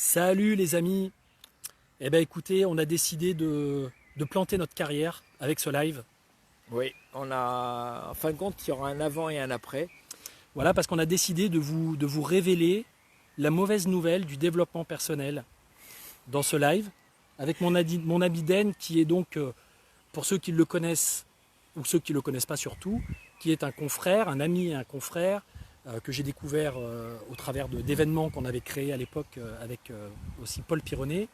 Salut les amis. Eh ben écoutez, on a décidé de planter notre carrière avec ce live. Oui, on a, en fin de compte, il y aura un avant et un après. Voilà, parce qu'on a décidé de vous révéler la mauvaise nouvelle du développement personnel dans ce live avec mon ami Den qui est donc, pour ceux qui le connaissent ou ceux qui ne le connaissent pas surtout, qui est un confrère, un ami et un confrère que j'ai découvert au travers d'événements qu'on avait créés à l'époque avec aussi Paul Pironnet,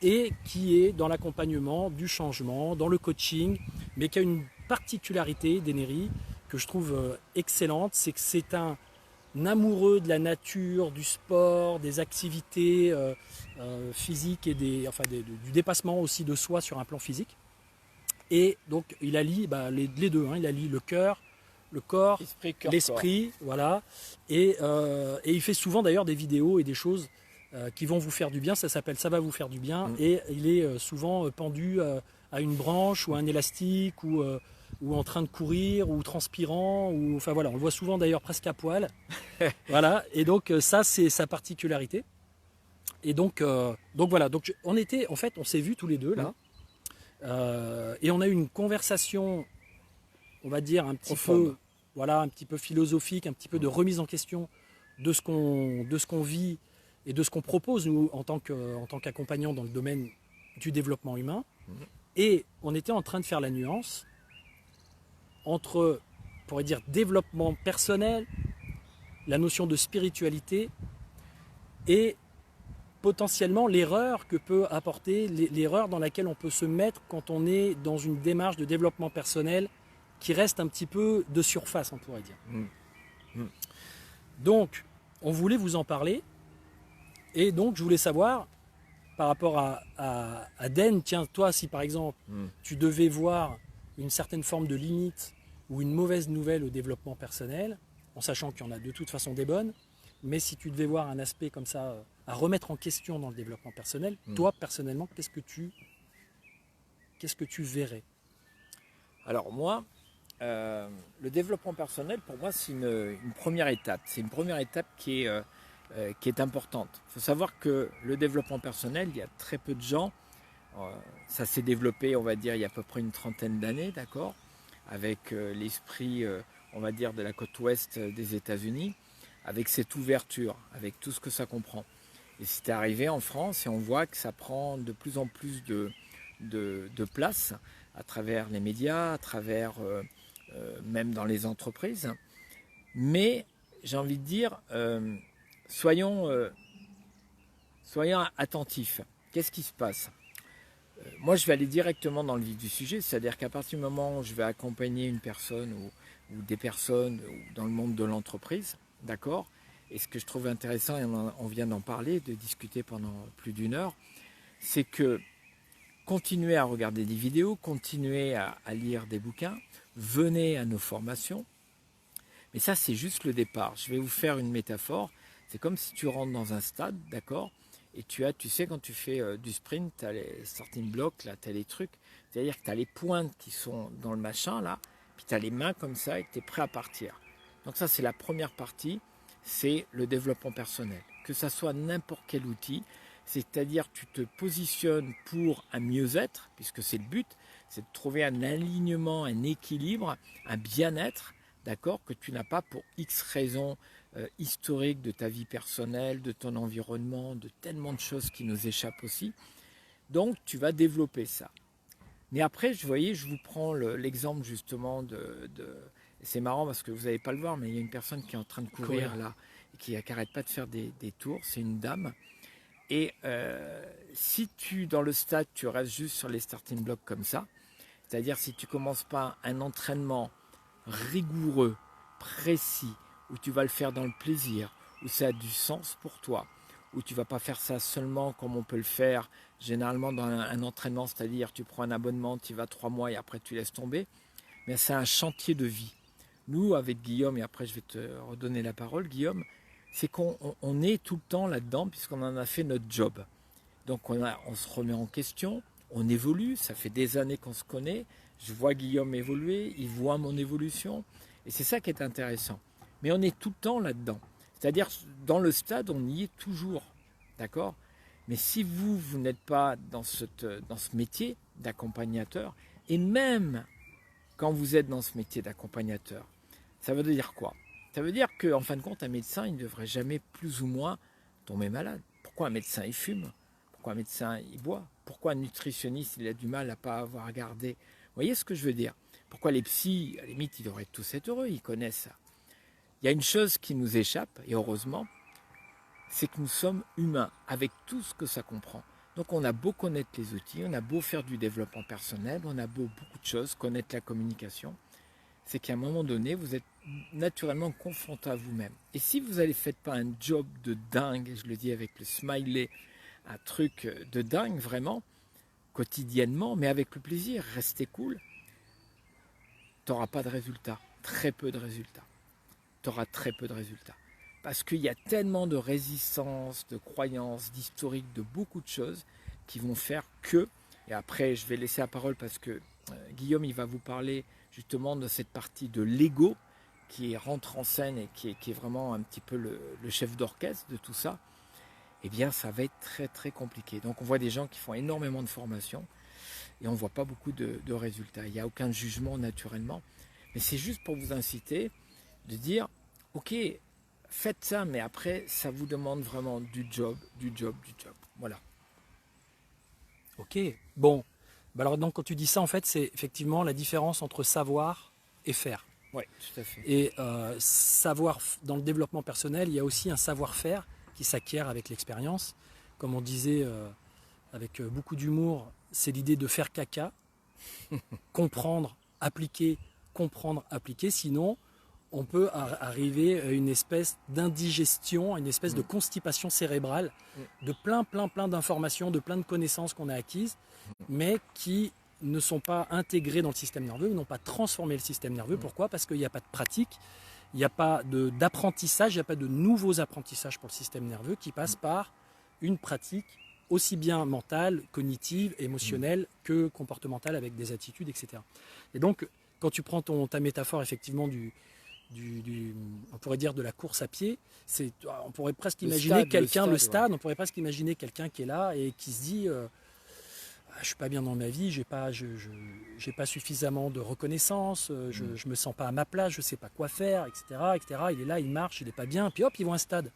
et qui est dans l'accompagnement du changement, dans le coaching, mais qui a une particularité d'Enery que je trouve excellente, c'est que c'est un amoureux de la nature, du sport, des activités physiques et du dépassement aussi de soi sur un plan physique. Et donc il allie les deux, hein, il allie le cœur, le corps, Esprit, cœur, corps. l'esprit, voilà. Et il fait souvent d'ailleurs des vidéos et des choses qui vont vous faire du bien. Ça s'appelle Ça va vous faire du bien. Et il est souvent pendu à une branche ou à un élastique ou en train de courir ou transpirant. Ou, enfin voilà, on le voit souvent d'ailleurs presque à poil. Voilà. Et donc ça c'est sa particularité. Et donc voilà. Donc on s'est vus tous les deux là. Et on a eu une conversation, on va dire un petit Profonde. peu, voilà, un petit peu philosophique, un petit peu de remise en question de ce qu'on vit et de ce qu'on propose nous en tant qu'accompagnants dans le domaine du développement humain. Et on était en train de faire la nuance entre, on pourrait dire, développement personnel, la notion de spiritualité et potentiellement l'erreur que peut apporter, l'erreur dans laquelle on peut se mettre quand on est dans une démarche de développement personnel qui reste un petit peu de surface, on pourrait dire. Donc, on voulait vous en parler, et donc je voulais savoir, par rapport à Den, tiens, toi, si par exemple, tu devais voir une certaine forme de limite ou une mauvaise nouvelle au développement personnel, en sachant qu'il y en a de toute façon des bonnes, mais si tu devais voir un aspect comme ça à remettre en question dans le développement personnel, toi, personnellement, qu'est-ce que tu verrais? Alors moi, le développement personnel, pour moi, c'est une première étape. C'est une première étape qui est importante. Il faut savoir que le développement personnel, il y a très peu de gens. Ça s'est développé, on va dire, il y a à peu près une trentaine d'années, d'accord, avec l'esprit, on va dire, de la côte ouest des États-Unis, avec cette ouverture, avec tout ce que ça comprend. Et c'est arrivé en France et on voit que ça prend de plus en plus de place à travers les médias, à travers même dans les entreprises. Mais j'ai envie de dire, soyons attentifs. Qu'est-ce qui se passe? Moi, je vais aller directement dans le vif du sujet, c'est-à-dire qu'à partir du moment où je vais accompagner une personne ou des personnes dans le monde de l'entreprise, d'accord. Et ce que je trouve intéressant, et on vient d'en parler, de discuter pendant plus d'une heure, c'est que continuez à regarder des vidéos, continuez à lire des bouquins, venez à nos formations. Mais ça, c'est juste le départ. Je vais vous faire une métaphore. C'est comme si tu rentres dans un stade, d'accord? Et tu sais, quand tu fais du sprint, tu as les starting blocks, là, tu as les trucs. C'est-à-dire que tu as les pointes qui sont dans le machin, là, puis tu as les mains comme ça et tu es prêt à partir. Donc ça, c'est la première partie, c'est le développement personnel. Que ça soit n'importe quel outil, c'est-à-dire tu te positionnes pour un mieux-être, puisque c'est le but, c'est de trouver un alignement, un équilibre, un bien-être, d'accord, que tu n'as pas pour X raisons historiques de ta vie personnelle, de ton environnement, de tellement de choses qui nous échappent aussi. Donc tu vas développer ça. Mais après, je vous prends l'exemple justement c'est marrant parce que vous n'allez pas le voir, mais il y a une personne qui est en train de courir là, et qui n'arrête pas de faire des tours, c'est une dame. Et si dans le stade, tu restes juste sur les starting blocks comme ça, c'est-à-dire si tu ne commences pas un entraînement rigoureux, précis, où tu vas le faire dans le plaisir, où ça a du sens pour toi, où tu ne vas pas faire ça seulement comme on peut le faire généralement dans un entraînement, c'est-à-dire tu prends un abonnement, tu y vas 3 mois et après tu laisses tomber, mais c'est un chantier de vie. Nous, avec Guillaume, et après je vais te redonner la parole, Guillaume, c'est qu'on est tout le temps là-dedans puisqu'on en a fait notre job. Donc on se remet en question, on évolue, ça fait des années qu'on se connaît, je vois Guillaume évoluer, il voit mon évolution, et c'est ça qui est intéressant. Mais on est tout le temps là-dedans. C'est-à-dire, dans le stade, on y est toujours, d'accord? Mais si vous n'êtes pas dans ce métier d'accompagnateur, et même quand vous êtes dans ce métier d'accompagnateur, ça veut dire quoi? Ça veut dire qu'en fin de compte, un médecin, il ne devrait jamais plus ou moins tomber malade. Pourquoi un médecin, il fume? Pourquoi un médecin, il boit? Pourquoi un nutritionniste, il a du mal à ne pas avoir regardé? Vous voyez ce que je veux dire? Pourquoi les psys, à la limite, ils devraient tous être heureux, ils connaissent ça. Il y a une chose qui nous échappe, et heureusement, c'est que nous sommes humains, avec tout ce que ça comprend. Donc on a beau connaître les outils, on a beau faire du développement personnel, on a beau beaucoup de choses, connaître la communication, c'est qu'à un moment donné, vous êtes naturellement confronté à vous-même. Et si vous ne faites pas un job de dingue, et je le dis avec le smiley, un truc de dingue vraiment, quotidiennement, mais avec le plaisir, restez cool, tu n'auras pas de résultats, très peu de résultats. Tu auras très peu de résultats. Parce qu'il y a tellement de résistance, de croyances, d'historique, de beaucoup de choses qui vont faire que, et après je vais laisser la parole parce que Guillaume il va vous parler justement de cette partie de l'ego qui rentre en scène et qui est vraiment un petit peu le chef d'orchestre de tout ça, eh bien ça va être très très compliqué. Donc on voit des gens qui font énormément de formations et on ne voit pas beaucoup de résultats. Il n'y a aucun jugement naturellement, mais c'est juste pour vous inciter de dire, ok, faites ça, mais après, ça vous demande vraiment du job. Voilà. Ok, bon. Bah alors donc quand tu dis ça, en fait, c'est effectivement la différence entre savoir et faire. Oui, tout à fait. Et dans le développement personnel, il y a aussi un savoir-faire qui s'acquiert avec l'expérience. Comme on disait avec beaucoup d'humour, c'est l'idée de faire caca, comprendre, appliquer, sinon on peut arriver à une espèce d'indigestion, une espèce de constipation cérébrale de plein d'informations, de plein de connaissances qu'on a acquises, mais qui ne sont pas intégrées dans le système nerveux, n'ont pas transformé le système nerveux. Pourquoi? Parce qu'il n'y a pas de pratique, il n'y a pas d'apprentissage, il n'y a pas de nouveaux apprentissages pour le système nerveux qui passent par une pratique aussi bien mentale, cognitive, émotionnelle que comportementale avec des attitudes, etc. Et donc, quand tu prends ta métaphore effectivement on pourrait dire de la course à pied, on pourrait presque imaginer quelqu'un, le stade, on pourrait presque imaginer quelqu'un qui est là et qui se dit je suis pas bien dans ma vie, j'ai pas suffisamment de reconnaissance, je me sens pas à ma place, je sais pas quoi faire, etc. Il est là, il marche, il est pas bien, puis hop, il voit un stade.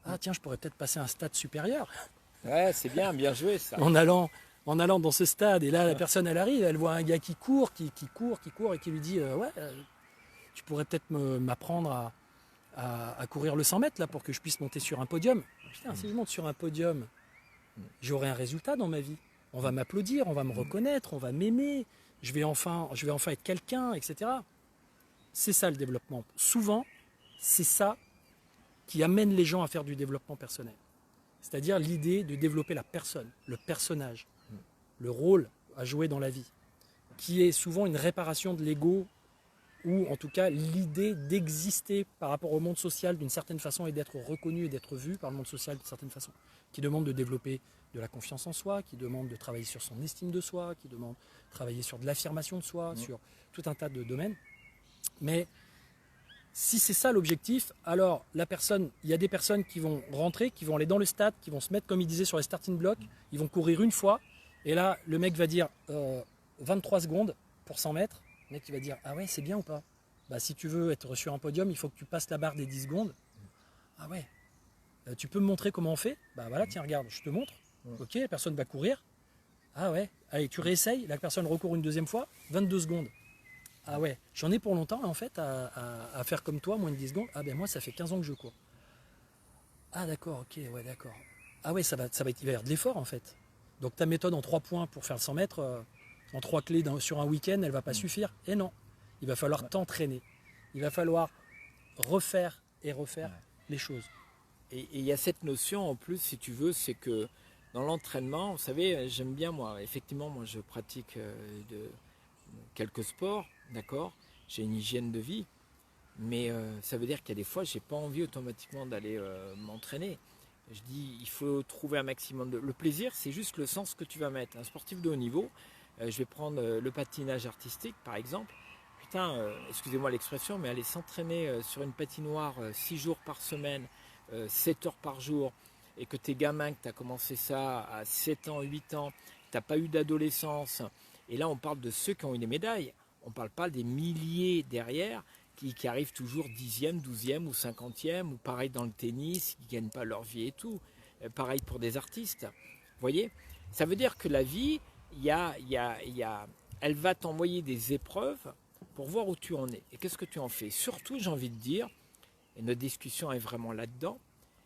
Ah tiens, je pourrais peut-être passer à un stade supérieur. Ouais, c'est bien joué ça. en allant dans ce stade, et là la personne elle arrive, elle voit un gars qui court et qui lui dit tu pourrais peut-être m'apprendre à courir le 100 mètres là pour que je puisse monter sur un podium. Putain, si je monte sur un podium, j'aurai un résultat dans ma vie. On va m'applaudir, on va me reconnaître, on va m'aimer, je vais enfin être quelqu'un, etc. C'est ça le développement. Souvent, c'est ça qui amène les gens à faire du développement personnel. C'est-à-dire l'idée de développer la personne, le personnage, le rôle à jouer dans la vie, qui est souvent une réparation de l'ego, ou en tout cas l'idée d'exister par rapport au monde social d'une certaine façon et d'être reconnu et d'être vu par le monde social d'une certaine façon, qui demande de développer de la confiance en soi, qui demande de travailler sur son estime de soi, qui demande de travailler sur de l'affirmation de soi, sur tout un tas de domaines. Mais si c'est ça l'objectif, alors il y a des personnes qui vont rentrer, qui vont aller dans le stade, qui vont se mettre, comme il disait, sur les starting blocks, ils vont courir une fois, et là le mec va dire 23 secondes pour 100 mètres, le mec il va dire ah ouais c'est bien ou pas? Bah si tu veux être sur un podium, il faut que tu passes la barre des 10 secondes. Ah ouais. Tu peux me montrer comment on fait? Bah voilà, tiens regarde, je te montre. Ok, la personne va courir. Ah ouais, allez tu réessayes, la personne recourt une deuxième fois, 22 secondes. Ah ouais, j'en ai pour longtemps en fait à faire comme toi, moins de 10 secondes. Ah ben moi ça fait 15 ans que je cours. Ah d'accord, ok, ouais d'accord. Ah ouais, il va y avoir de l'effort en fait. Donc ta méthode en 3 points pour faire le 100 mètres, en 3 clés sur un week-end, elle va pas suffire. Et non, il va falloir t'entraîner. Il va falloir refaire les choses. Et il y a cette notion en plus, si tu veux, c'est que dans l'entraînement, vous savez, j'aime bien moi, effectivement, moi je pratique quelques sports, d'accord, j'ai une hygiène de vie, mais ça veut dire qu'il y a des fois, j'ai pas envie automatiquement d'aller m'entraîner. Je dis, il faut trouver un maximum de... Le plaisir, c'est juste le sens que tu vas mettre. Un sportif de haut niveau, je vais prendre le patinage artistique, par exemple. Putain, excusez-moi l'expression, mais aller s'entraîner sur une patinoire 6 jours par semaine, 7 heures par jour, et que t'es gamin, que tu as commencé ça à 7 ans, 8 ans, tu n'as pas eu d'adolescence, et là on parle de ceux qui ont eu des médailles, on ne parle pas des milliers derrière qui arrivent toujours 10e, 12e ou 50e, ou pareil dans le tennis, qui ne gagnent pas leur vie et tout. Pareil pour des artistes. Vous voyez, ça veut dire que la vie, elle va t'envoyer des épreuves pour voir où tu en es. Et qu'est-ce que tu en fais? Surtout, j'ai envie de dire, et notre discussion est vraiment là-dedans,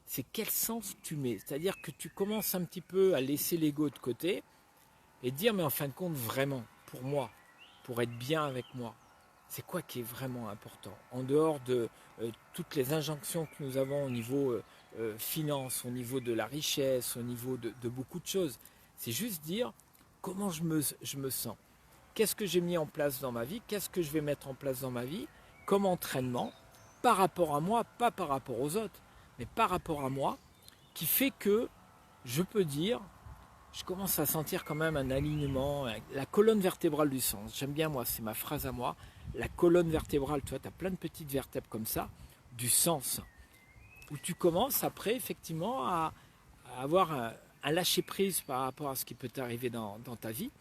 c'est quel sens tu mets. C'est-à-dire que tu commences un petit peu à laisser l'ego de côté et dire, mais en fin de compte, vraiment, pour moi, pour être bien avec moi, c'est quoi qui est vraiment important? En dehors de toutes les injonctions que nous avons au niveau finance, au niveau de la richesse, au niveau de beaucoup de choses. C'est juste dire comment je me sens. Qu'est-ce que j'ai mis en place dans ma vie? Qu'est-ce que je vais mettre en place dans ma vie comme entraînement par rapport à moi, pas par rapport aux autres, mais par rapport à moi, qui fait que je peux dire, je commence à sentir quand même un alignement, la colonne vertébrale du sens. J'aime bien moi, c'est ma phrase à moi, la colonne vertébrale, tu vois, tu as plein de petites vertèbres comme ça, du sens, où tu commences après effectivement à avoir un lâcher-prise par rapport à ce qui peut t'arriver dans ta vie,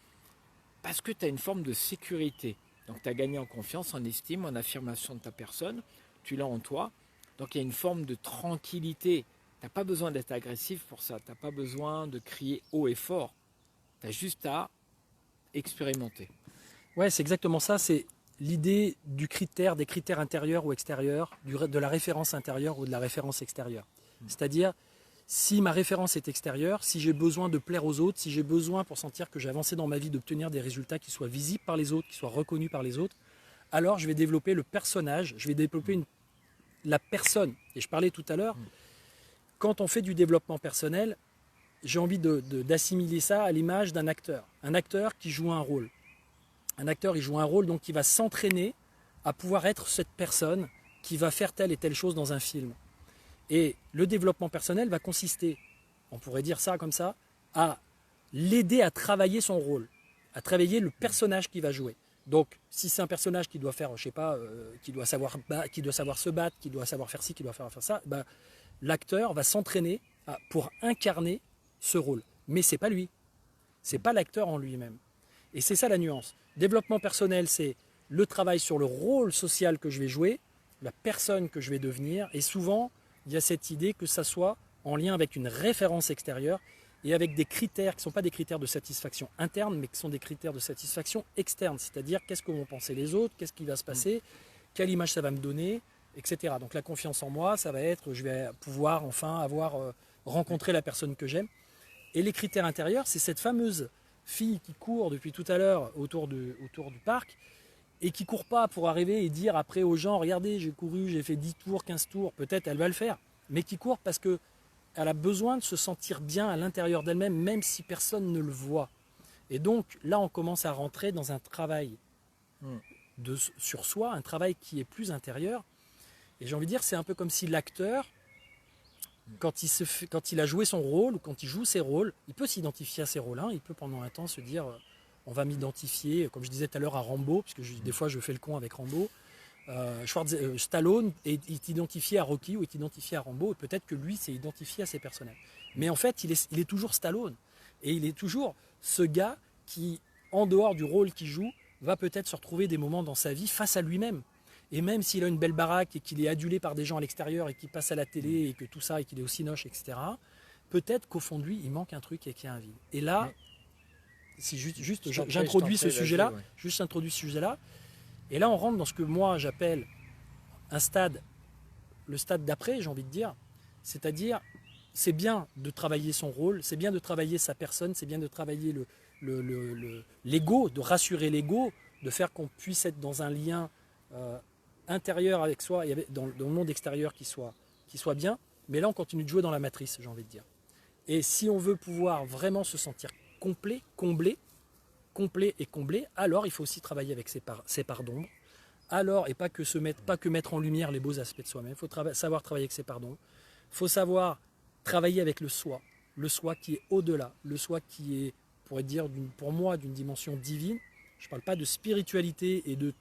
parce que tu as une forme de sécurité. Donc tu as gagné en confiance, en estime, en affirmation de ta personne, tu l'as en toi, donc il y a une forme de tranquillité. Tu n'as pas besoin d'être agressif pour ça, tu n'as pas besoin de crier haut et fort, tu as juste à expérimenter. Ouais, c'est exactement ça, c'est l'idée du critère, des critères intérieurs ou extérieurs, de la référence intérieure ou de la référence extérieure. C'est-à-dire, si ma référence est extérieure, si j'ai besoin de plaire aux autres, si j'ai besoin pour sentir que j'ai avancé dans ma vie d'obtenir des résultats qui soient visibles par les autres, qui soient reconnus par les autres, alors je vais développer le personnage, je vais développer la personne. Et je parlais tout à l'heure, quand on fait du développement personnel, j'ai envie d'assimiler ça à l'image d'un acteur. Un acteur qui joue un rôle. Un acteur, il joue un rôle, donc il va s'entraîner à pouvoir être cette personne qui va faire telle et telle chose dans un film. Et le développement personnel va consister, on pourrait dire ça comme ça, à l'aider à travailler son rôle, à travailler le personnage qu'il va jouer. Donc, si c'est un personnage qui doit faire, je sais pas, qui doit savoir se battre, qui doit savoir faire ci, qui doit faire ça, bah, l'acteur va s'entraîner pour incarner ce rôle. Mais c'est pas lui, c'est pas l'acteur en lui-même. Et c'est ça la nuance. Développement personnel, c'est le travail sur le rôle social que je vais jouer, la personne que je vais devenir, et souvent, il y a cette idée que ça soit en lien avec une référence extérieure et avec des critères qui ne sont pas des critères de satisfaction interne, mais qui sont des critères de satisfaction externe. C'est-à-dire qu'est-ce que vont penser les autres, qu'est-ce qui va se passer, quelle image ça va me donner, etc. Donc la confiance en moi, ça va être, je vais pouvoir enfin avoir rencontré la personne que j'aime. Et les critères intérieurs, c'est cette fameuse fille qui court depuis tout à l'heure autour du parc, et qui ne court pas pour arriver et dire après aux gens, regardez, j'ai couru, j'ai fait 10 tours, 15 tours, peut-être elle va le faire, mais qui court parce qu'elle a besoin de se sentir bien à l'intérieur d'elle-même, même si personne ne le voit. Et donc là, on commence à rentrer dans un travail sur soi, un travail qui est plus intérieur. Et j'ai envie de dire, c'est un peu comme si l'acteur, quand il a joué son rôle, ou quand il joue ses rôles, il peut s'identifier à ses rôles. Il peut pendant un temps se dire... on va m'identifier, comme je disais tout à l'heure, à Rambo, puisque des fois je fais le con avec Rambo. Stallone est identifié à Rocky ou est identifié à Rambo, et peut-être que lui s'est identifié à ses personnages. Mais en fait, il est toujours Stallone. Et il est toujours ce gars qui, en dehors du rôle qu'il joue, va peut-être se retrouver des moments dans sa vie face à lui-même. Et même s'il a une belle baraque et qu'il est adulé par des gens à l'extérieur et qu'il passe à la télé et que tout ça et qu'il est aussi noche, etc., peut-être qu'au fond de lui, il manque un truc et qu'il y a un vide. Et là... si j'introduis ce sujet-là, et là on rentre dans ce que moi j'appelle un stade, le stade d'après, j'ai envie de dire, c'est-à-dire c'est bien de travailler son rôle, c'est bien de travailler sa personne, c'est bien de travailler l'ego, de rassurer l'ego, de faire qu'on puisse être dans un lien intérieur avec soi et dans le monde extérieur qui soit bien, mais là on continue de jouer dans la matrice, j'ai envie de dire. Et si on veut pouvoir vraiment se sentir complet et comblé, alors il faut aussi travailler avec ses parts d'ombre. Alors, et pas que mettre en lumière les beaux aspects de soi-même, il faut savoir travailler avec ses parts d'ombre. Il faut savoir travailler avec le soi qui est au-delà, le soi qui est, pour moi, d'une dimension divine. Je ne parle pas de spiritualité et de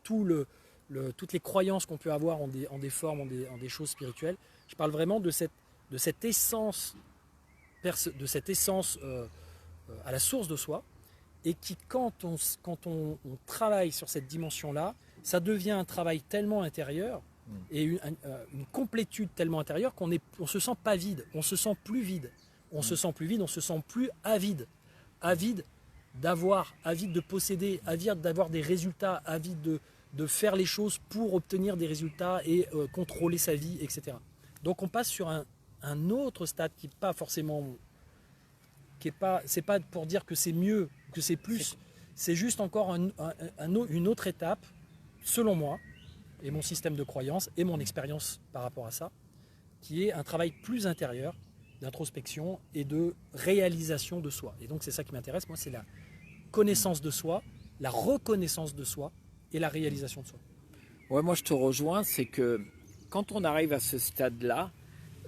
toutes les croyances qu'on peut avoir en des formes, en des choses spirituelles. Je parle vraiment de cette essence de cette essence à la source de soi, et qui, quand on travaille sur cette dimension-là, ça devient un travail tellement intérieur et une complétude tellement intérieure qu'on se sent pas vide, on se sent plus vide, on se sent plus vide, on se sent plus avide, avide d'avoir, avide de posséder, avide d'avoir des résultats, avide de faire les choses pour obtenir des résultats et contrôler sa vie, etc. Donc on passe sur un autre stade qui n'est pas forcément, c'est pas pour dire que c'est mieux, que c'est plus, c'est juste encore une autre étape, selon moi, et mon système de croyance et mon expérience par rapport à ça, qui est un travail plus intérieur d'introspection et de réalisation de soi. Et donc c'est ça qui m'intéresse, moi, c'est la connaissance de soi, la reconnaissance de soi et la réalisation de soi. Ouais, moi je te rejoins, c'est que quand on arrive à ce stade-là,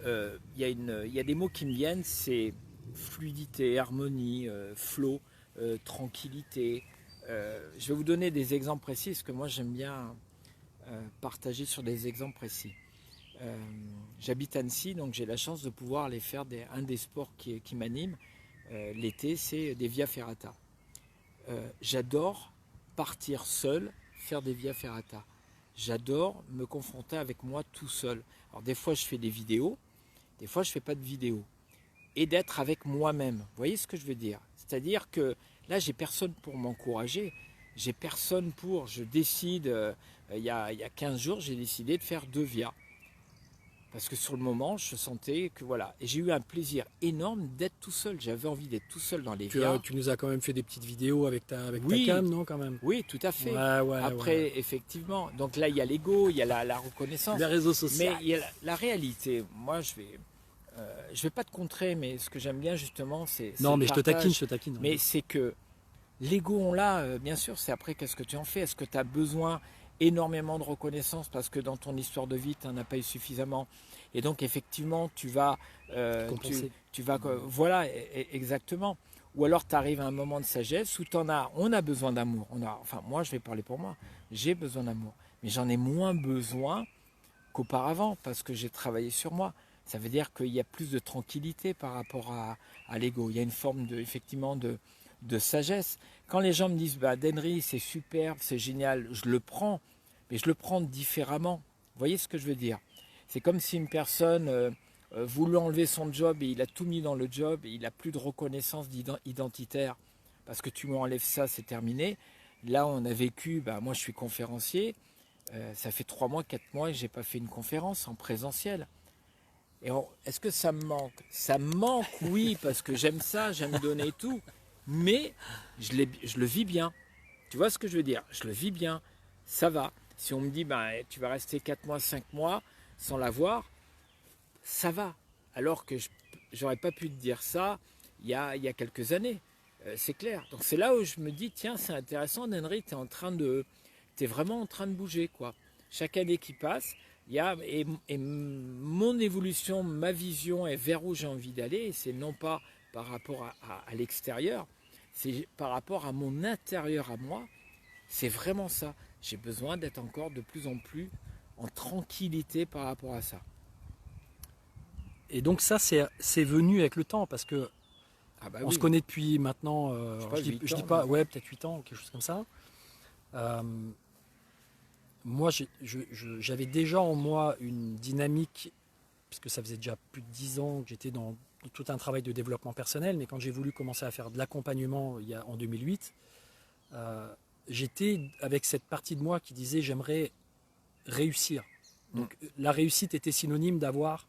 il y a des mots qui me viennent, c'est fluidité, harmonie, flow, tranquillité. Je vais vous donner des exemples précis, parce que moi j'aime bien partager sur des exemples précis. J'habite Annecy, donc j'ai la chance de pouvoir aller faire un des sports qui m'anime l'été, c'est des via ferrata. J'adore partir seul, faire des via ferrata. J'adore me confronter avec moi tout seul. Alors des fois je fais des vidéos, des fois je ne fais pas de vidéos. Et d'être avec moi-même. Vous voyez ce que je veux dire? C'est-à-dire que là, j'ai personne pour m'encourager. J'ai personne pour... Je décide, il y a 15 jours, j'ai décidé de faire 2 via. Parce que sur le moment, je sentais que voilà. Et j'ai eu un plaisir énorme d'être tout seul. J'avais envie d'être tout seul dans les via. Tu nous as quand même fait des petites vidéos avec ta Oui, cam, non, quand même? Oui, tout à fait. Ouais, Après, effectivement, donc là, il y a l'ego, il y a la reconnaissance. Les réseaux sociaux. Mais il y a la réalité. Moi, je vais pas te contrer, mais ce que j'aime bien justement, c'est... Non, mais je te taquine. Mais c'est que l'ego, on l'a, bien sûr, c'est après qu'est-ce que tu en fais? Est-ce que tu as besoin énormément de reconnaissance parce que dans ton histoire de vie, tu n'en as pas eu suffisamment? Et donc, effectivement, tu vas... tu vas voilà, exactement. Ou alors, tu arrives à un moment de sagesse où on a besoin d'amour. Enfin, moi, je vais parler pour moi. J'ai besoin d'amour. Mais j'en ai moins besoin qu'auparavant parce que j'ai travaillé sur moi. Ça veut dire qu'il y a plus de tranquillité par rapport à l'ego. Il y a une forme effectivement de sagesse. Quand les gens me disent Denry, c'est superbe, c'est génial, je le prends, mais je le prends différemment. Vous voyez ce que je veux dire? C'est comme si une personne voulait enlever son job et il a tout mis dans le job et il n'a plus de reconnaissance identitaire parce que tu m'enlèves ça, c'est terminé. Là, on a vécu, moi je suis conférencier, ça fait 3 mois, 4 mois et je n'ai pas fait une conférence en présentiel. Et est-ce que ça me manque? Ça me manque, oui, parce que j'aime ça, j'aime donner tout, mais je le vis bien. Tu vois ce que je veux dire? Je le vis bien, ça va. Si on me dit, tu vas rester 4 mois, 5 mois sans l'avoir, ça va. Alors que j'aurais pas pu te dire ça il y a quelques années, c'est clair. Donc c'est là où je me dis, tiens, c'est intéressant, Denry, tu es vraiment en train de bouger, quoi. Chaque année qui passe, et mon évolution, ma vision est vers où j'ai envie d'aller, et c'est non pas par rapport à l'extérieur, c'est par rapport à mon intérieur à moi, c'est vraiment ça. J'ai besoin d'être encore de plus en plus en tranquillité par rapport à ça. Et donc ça, c'est venu avec le temps, parce que on se connaît depuis maintenant, je dis pas, ouais, peut-être 8 ans, quelque chose comme ça. Moi, j'avais déjà en moi une dynamique, puisque ça faisait déjà plus de 10 ans que j'étais dans tout un travail de développement personnel, mais quand j'ai voulu commencer à faire de l'accompagnement en 2008, j'étais avec cette partie de moi qui disait j'aimerais réussir. Donc la réussite était synonyme d'avoir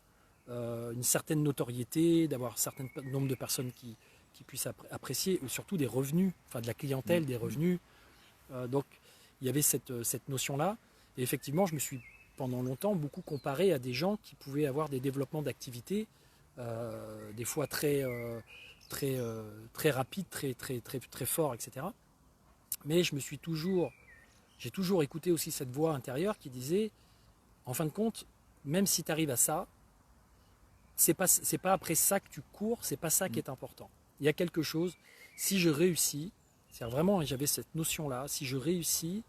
une certaine notoriété, d'avoir un certain nombre de personnes qui puissent apprécier, ou surtout des revenus, enfin de la clientèle, des revenus. Donc il y avait cette notion-là. Et effectivement, je me suis pendant longtemps beaucoup comparé à des gens qui pouvaient avoir des développements d'activité, des fois très rapides, très forts, etc. Mais j'ai toujours écouté aussi cette voix intérieure qui disait, en fin de compte, même si tu arrives à ça, c'est pas après ça que tu cours, c'est pas ça qui est important. Il y a quelque chose, si je réussis, c'est-à-dire vraiment, j'avais cette notion-là, si je réussis,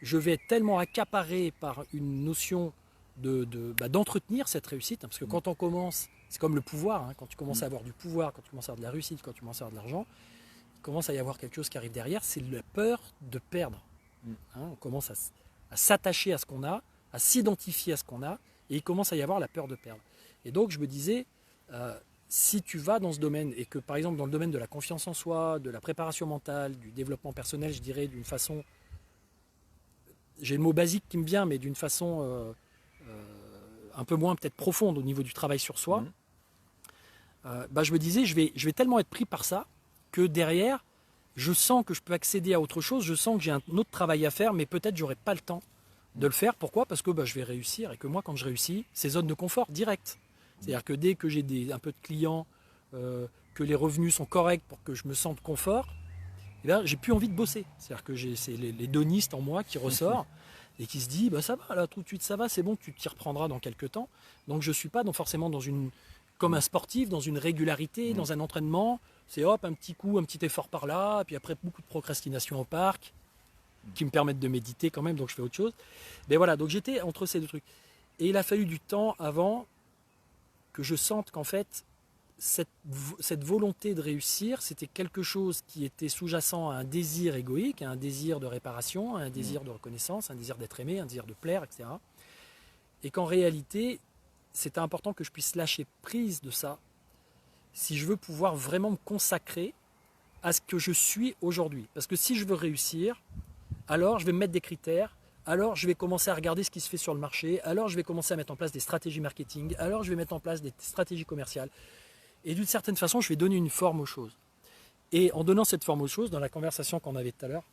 je vais être tellement accaparé par une notion d'entretenir cette réussite, parce que quand on commence, C'est comme le pouvoir, hein. Quand tu commences à avoir du pouvoir, quand tu commences à avoir de la réussite, quand tu commences à avoir de l'argent, il commence à y avoir quelque chose qui arrive derrière, c'est la peur de perdre. Hein. On commence à s'attacher à ce qu'on a, à s'identifier à ce qu'on a, et il commence à y avoir la peur de perdre. Et donc je me disais, si tu vas dans ce domaine, et que par exemple dans le domaine de la confiance en soi, de la préparation mentale, du développement personnel, je dirais d'une façon, j'ai le mot basique qui me vient, mais d'une façon un peu moins peut-être profonde au niveau du travail sur soi, je me disais, je vais tellement être pris par ça, que derrière, je sens que je peux accéder à autre chose, je sens que j'ai un autre travail à faire, mais peut-être j'aurai pas le temps de le faire. Pourquoi ? Parce que je vais réussir, et que moi quand je réussis, c'est zone de confort directe. C'est-à-dire que dès que j'ai un peu de clients, que les revenus sont corrects pour que je me sente confort, eh bien, j'ai plus envie de bosser. C'est-à-dire que c'est l'hédoniste en moi qui ressort et qui se dit ça va, là tout de suite ça va, c'est bon, tu t'y reprendras dans quelques temps. Donc je ne suis pas forcément comme un sportif, dans une régularité, dans un entraînement. C'est hop, un petit coup, un petit effort par là, et puis après beaucoup de procrastination au parc, qui me permettent de méditer quand même, donc je fais autre chose. Mais voilà, donc j'étais entre ces deux trucs. Et il a fallu du temps avant que je sente qu'en fait, cette volonté de réussir, c'était quelque chose qui était sous-jacent à un désir égoïque, à un désir de réparation, à un désir de reconnaissance, un désir d'être aimé, un désir de plaire, etc. Et qu'en réalité, c'était important que je puisse lâcher prise de ça si je veux pouvoir vraiment me consacrer à ce que je suis aujourd'hui. Parce que si je veux réussir, alors je vais me mettre des critères, alors je vais commencer à regarder ce qui se fait sur le marché, alors je vais commencer à mettre en place des stratégies marketing, alors je vais mettre en place des stratégies commerciales. Et d'une certaine façon, je vais donner une forme aux choses. Et en donnant cette forme aux choses, dans la conversation qu'on avait tout à l'heure,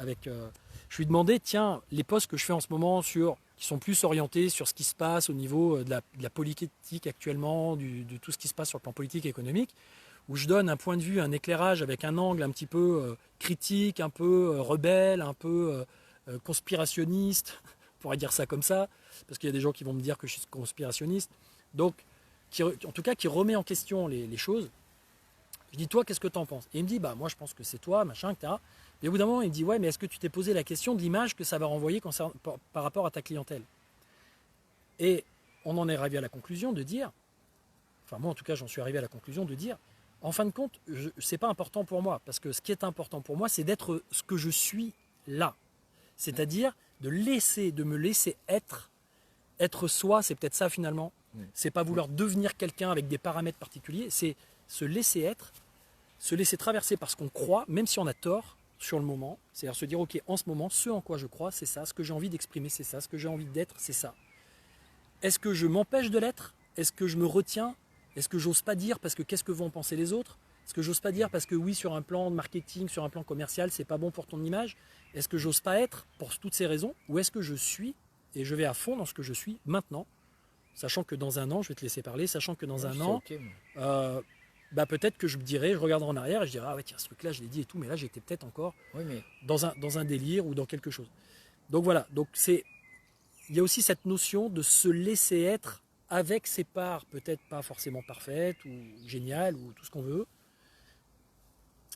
je lui demandais, tiens, les posts que je fais en ce moment qui sont plus orientés sur ce qui se passe au niveau de la politique actuellement, de tout ce qui se passe sur le plan politique et économique, où je donne un point de vue, un éclairage avec un angle un petit peu critique, un peu rebelle, un peu conspirationniste, on pourrait dire ça comme ça, parce qu'il y a des gens qui vont me dire que je suis conspirationniste. Donc, en tout cas, qui remet en question les choses. Je dis, toi, qu'est-ce que tu en penses ? Et il me dit, moi, je pense que c'est toi, machin, etc. Et au bout d'un moment, il me dit, ouais, mais est-ce que tu t'es posé la question de l'image que ça va renvoyer par rapport à ta clientèle ? Et on en est arrivé à la conclusion de dire, enfin, moi, en tout cas, j'en suis arrivé à la conclusion de dire, en fin de compte, c'est pas important pour moi, parce que ce qui est important pour moi, c'est d'être ce que je suis là. C'est-à-dire de me laisser être soi, c'est peut-être ça finalement. C'est pas vouloir devenir quelqu'un avec des paramètres particuliers, c'est se laisser être, se laisser traverser par ce qu'on croit, même si on a tort sur le moment. C'est-à-dire se dire, ok, en ce moment, ce en quoi je crois, c'est ça, ce que j'ai envie d'exprimer, c'est ça, ce que j'ai envie d'être, c'est ça. Est-ce que je m'empêche de l'être ? Est-ce que je me retiens ? Est-ce que j'ose pas dire parce que qu'est-ce que vont penser les autres ? Est-ce que j'ose pas dire parce que oui, sur un plan de marketing, sur un plan commercial, c'est pas bon pour ton image ? Est-ce que j'ose pas être pour toutes ces raisons ? Ou est-ce que je suis et je vais à fond dans ce que je suis maintenant ? Sachant que dans un an, je vais te laisser parler, sachant que dans un an, okay. Peut-être que je me dirais, je regarderai en arrière et je dirais, ah ouais, tiens, ce truc-là, je l'ai dit et tout, mais là, j'étais peut-être encore dans un délire ou dans quelque chose. Donc voilà, il y a aussi cette notion de se laisser être avec ses parts, peut-être pas forcément parfaites ou géniales ou tout ce qu'on veut,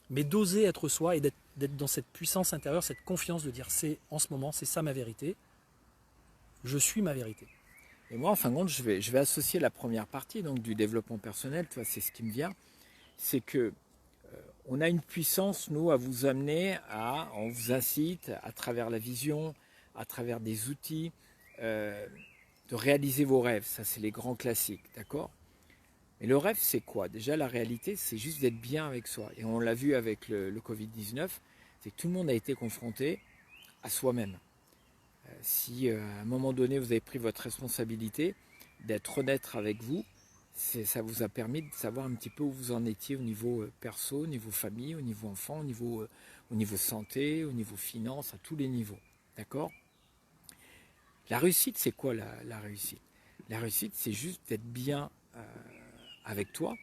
mais d'oser être soi et d'être dans cette puissance intérieure, cette confiance de dire, en ce moment, c'est ça ma vérité, je suis ma vérité. Et moi, en fin de compte, je vais associer la première partie donc, du développement personnel, tu vois, c'est ce qui me vient, c'est que on a une puissance, nous, à vous amener on vous incite, à travers la vision, à travers des outils, de réaliser vos rêves. Ça, c'est les grands classiques, d'accord ? Mais le rêve, c'est quoi ? Déjà, la réalité, c'est juste d'être bien avec soi. Et on l'a vu avec le Covid-19, c'est que tout le monde a été confronté à soi-même. Si à un moment donné vous avez pris votre responsabilité d'être honnête avec vous, ça vous a permis de savoir un petit peu où vous en étiez au niveau perso, au niveau famille, au niveau enfant, au niveau santé, au niveau finance, à tous les niveaux. D'accord ? La réussite, c'est quoi la réussite ? La réussite, c'est juste d'être bien avec toi.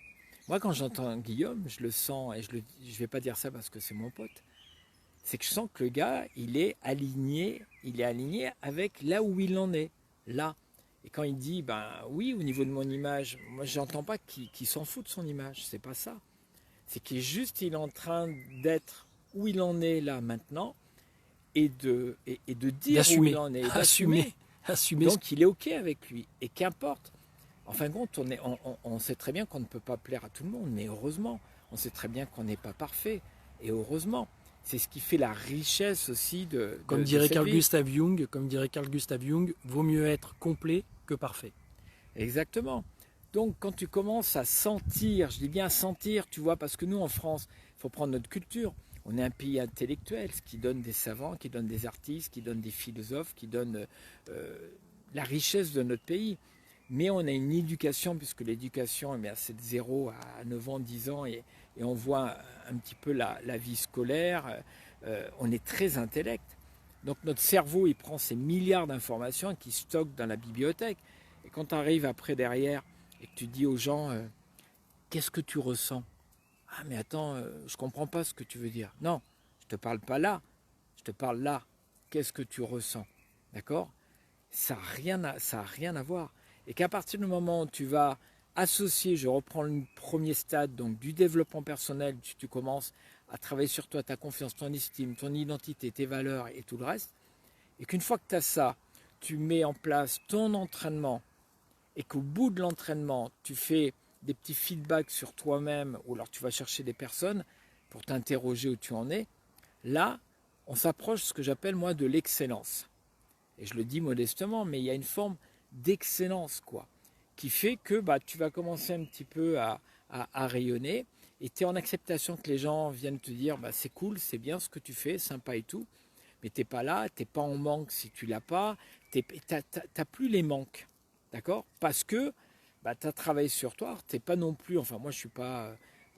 Moi, quand j'entends Guillaume, je le sens, et je ne vais pas dire ça parce que c'est mon pote, c'est que je sens que le gars, il est aligné avec là où il en est, là. Et quand il dit, oui, au niveau de mon image, moi, j'entends pas qu'il s'en fout de son image, c'est pas ça. C'est qu'il est en train d'être où il en est là maintenant et de dire où il en est, assumer. Donc il est ok avec lui. Et qu'importe. En fin de compte, on sait très bien qu'on ne peut pas plaire à tout le monde, mais heureusement. On sait très bien qu'on n'est pas parfait, et heureusement. C'est ce qui fait la richesse aussi Comme de dirait cette Carl vie. Gustav Jung, vaut mieux être complet que parfait. Exactement. Donc quand tu commences à sentir, je dis bien sentir, tu vois, parce que nous en France, il faut prendre notre culture. On est un pays intellectuel, ce qui donne des savants, qui donne des artistes, qui donne des philosophes, qui donne la richesse de notre pays. Mais on a une éducation, puisque l'éducation, eh c'est de 0 à 9 ans, 10 ans, et on voit un petit peu la vie scolaire. On est très intellect. Donc notre cerveau, il prend ces milliards d'informations qu'il stocke dans la bibliothèque. Et quand tu arrives après derrière et que tu dis aux gens, qu'est-ce que tu ressens? Ah mais attends, je comprends pas ce que tu veux dire. Non, je te parle pas là, je te parle là. Qu'est-ce que tu ressens? D'accord? Ça n'a rien à voir. Et qu'à partir du moment où tu vas associer, je reprends le premier stade, donc du développement personnel, tu commences à travailler sur toi, ta confiance, ton estime, ton identité, tes valeurs et tout le reste, et qu'une fois que tu as ça, tu mets en place ton entraînement, et qu'au bout de l'entraînement, tu fais des petits feedbacks sur toi-même, ou alors tu vas chercher des personnes pour t'interroger où tu en es, là, on s'approche de ce que j'appelle moi de l'excellence. Et je le dis modestement, mais il y a une forme d'excellence, quoi, qui fait que tu vas commencer un petit peu à rayonner, et tu es en acceptation que les gens viennent te dire c'est cool, c'est bien ce que tu fais, sympa et tout, mais tu n'es pas là, tu n'es pas en manque si tu l'as pas, tu n'as plus les manques, d'accord? Parce que tu as travaillé sur toi, tu n'es pas non plus, enfin moi je ne suis pas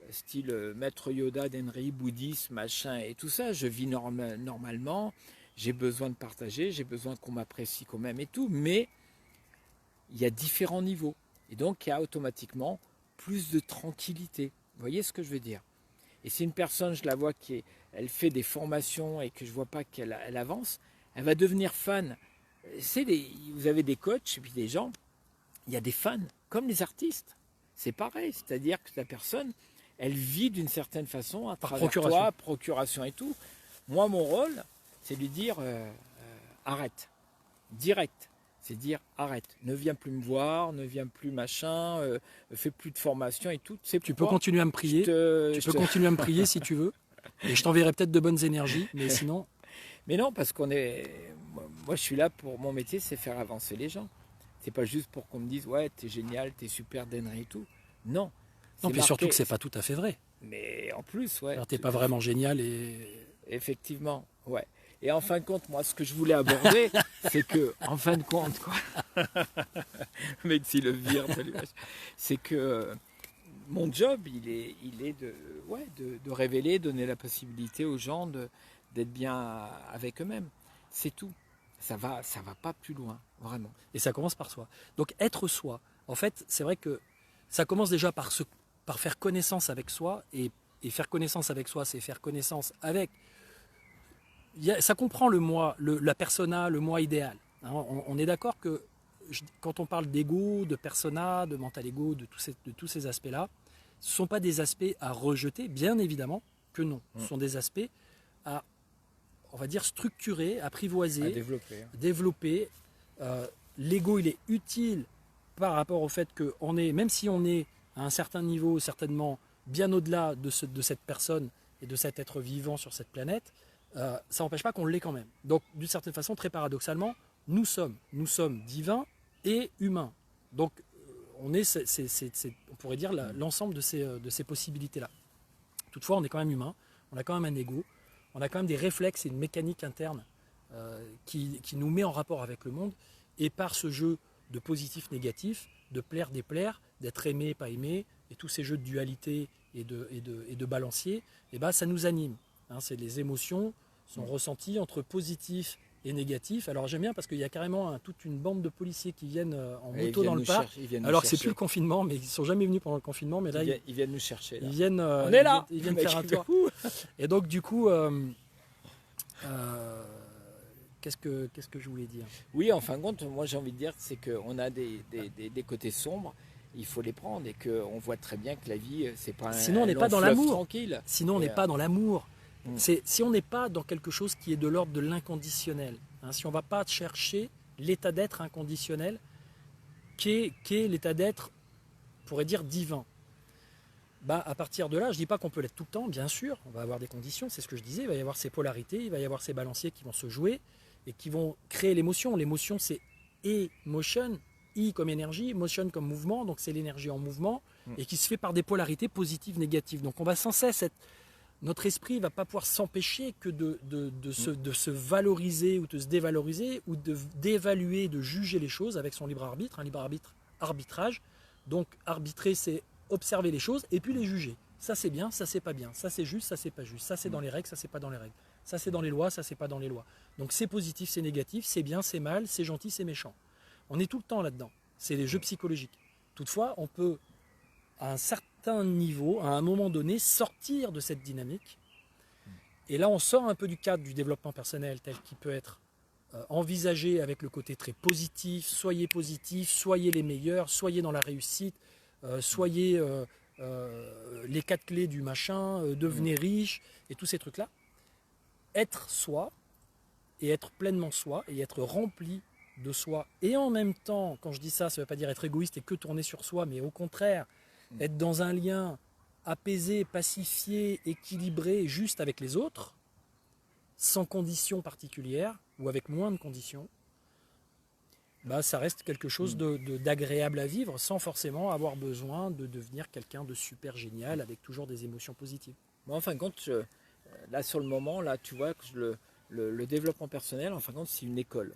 style maître Yoda d'Henry, bouddhiste, machin et tout ça, je vis normalement, j'ai besoin de partager, j'ai besoin qu'on m'apprécie quand même et tout, mais il y a différents niveaux. Et donc, il y a automatiquement plus de tranquillité. Vous voyez ce que je veux dire? Et si une personne, je la vois elle fait des formations et que je ne vois pas qu'elle avance, elle va devenir fan. Vous avez des coachs et puis des gens, il y a des fans, comme les artistes. C'est pareil, c'est-à-dire que la personne, elle vit d'une certaine façon à travers toi, procuration et tout. Moi, mon rôle, c'est de lui dire arrête, direct. C'est dire arrête, ne viens plus me voir, ne viens plus machin, fais plus de formation et tout. Tu peux continuer à me prier, tu peux continuer à me prier si tu veux, et je t'enverrai peut-être de bonnes énergies, mais sinon... Mais non, parce qu'on est... Moi, je suis là pour... Mon métier, c'est faire avancer les gens. C'est pas juste pour qu'on me dise, ouais, t'es génial, t'es super d'Henry et tout. Non. Non, puis surtout que c'est pas tout à fait vrai. Mais en plus, ouais. Alors, t'es pas vraiment génial et... Effectivement, ouais. Et en fin de compte, moi, ce que je voulais aborder, c'est que, en fin de compte, quoi, le mec, s'il le vire, c'est que mon job, il est de révéler, donner la possibilité aux gens d'être bien avec eux-mêmes. C'est tout. Ça va pas plus loin, vraiment. Et ça commence par soi. Donc, être soi, en fait, c'est vrai que ça commence déjà par faire connaissance avec soi, et faire connaissance avec soi, c'est faire connaissance avec... Ça comprend le moi, la persona, le moi idéal. Hein, on est d'accord que quand on parle d'ego, de persona, de mental ego, de tous ces aspects-là, ce ne sont pas des aspects à rejeter, bien évidemment que non. Ce sont des aspects à, on va dire, structurer, apprivoiser, à développer. L'ego, il est utile par rapport au fait que même si on est à un certain niveau, certainement bien au-delà de cette personne et de cet être vivant sur cette planète, ça n'empêche pas qu'on l'est quand même. Donc, d'une certaine façon, très paradoxalement, nous sommes divins et humains. Donc, on pourrait dire l'ensemble de ces possibilités-là. Toutefois, on est quand même humain, on a quand même un ego, on a quand même des réflexes et une mécanique interne qui nous met en rapport avec le monde. Et par ce jeu de positif-négatif, de plaire, déplaire, d'être aimé, pas aimé, et tous ces jeux de dualité et de balancier, et ça nous anime. Hein, c'est les émotions sont ressenties entre positif et négatif. Alors j'aime bien parce qu'il y a carrément toute une bande de policiers qui viennent en moto dans le parc. Alors que c'est plus le confinement, mais ils sont jamais venus pendant le confinement. Mais là, ils viennent nous chercher. Là. Ils viennent, on est là. Ils viennent faire un tour. Et donc du coup, qu'est-ce que je voulais dire? Oui, en fin de compte, moi j'ai envie de dire, c'est qu'on a des côtés sombres. Il faut les prendre et qu'on voit très bien que la vie, c'est pas Sinon, on n'est pas dans l'amour. Tranquille. Sinon, on n'est pas dans l'amour. Si on n'est pas dans quelque chose qui est de l'ordre de l'inconditionnel, hein, si on ne va pas chercher l'état d'être inconditionnel, qu'est l'état d'être, on pourrait dire divin. À partir de là, je ne dis pas qu'on peut l'être tout le temps, bien sûr, on va avoir des conditions, c'est ce que je disais, il va y avoir ces polarités, il va y avoir ces balanciers qui vont se jouer et qui vont créer l'émotion. L'émotion, c'est emotion, I comme énergie, motion comme mouvement, donc c'est l'énergie en mouvement, et qui se fait par des polarités positives, négatives. Donc on va sans cesse notre esprit ne va pas pouvoir s'empêcher que de se valoriser ou de se dévaloriser ou d'évaluer, de juger les choses avec son libre arbitre, un libre arbitre arbitrage. Donc arbitrer, c'est observer les choses et puis les juger. Ça c'est bien, ça c'est pas bien, ça c'est juste, ça c'est pas juste, ça c'est dans les règles, ça c'est pas dans les règles, ça c'est dans les lois, ça c'est pas dans les lois. Donc c'est positif, c'est négatif, c'est bien, c'est mal, c'est gentil, c'est méchant. On est tout le temps là-dedans. C'est les jeux psychologiques. Toutefois, on peut à un certain niveau, à un moment donné, sortir de cette dynamique. Et là, on sort un peu du cadre du développement personnel tel qu'il peut être envisagé avec le côté très positif, soyez les meilleurs, soyez dans la réussite, soyez les 4 clés du machin, devenez riche, et tous ces trucs-là. Être soi, et être pleinement soi, et être rempli de soi. Et en même temps, quand je dis ça, ça ne veut pas dire être égoïste et que tourner sur soi, mais au contraire, être dans un lien apaisé, pacifié, équilibré, juste avec les autres, sans conditions particulières, ou avec moins de conditions, ça reste quelque chose d'agréable à vivre, sans forcément avoir besoin de devenir quelqu'un de super génial, avec toujours des émotions positives. Bon, en fin de compte, là sur le moment, là tu vois que le développement personnel, en fin de compte, c'est une école.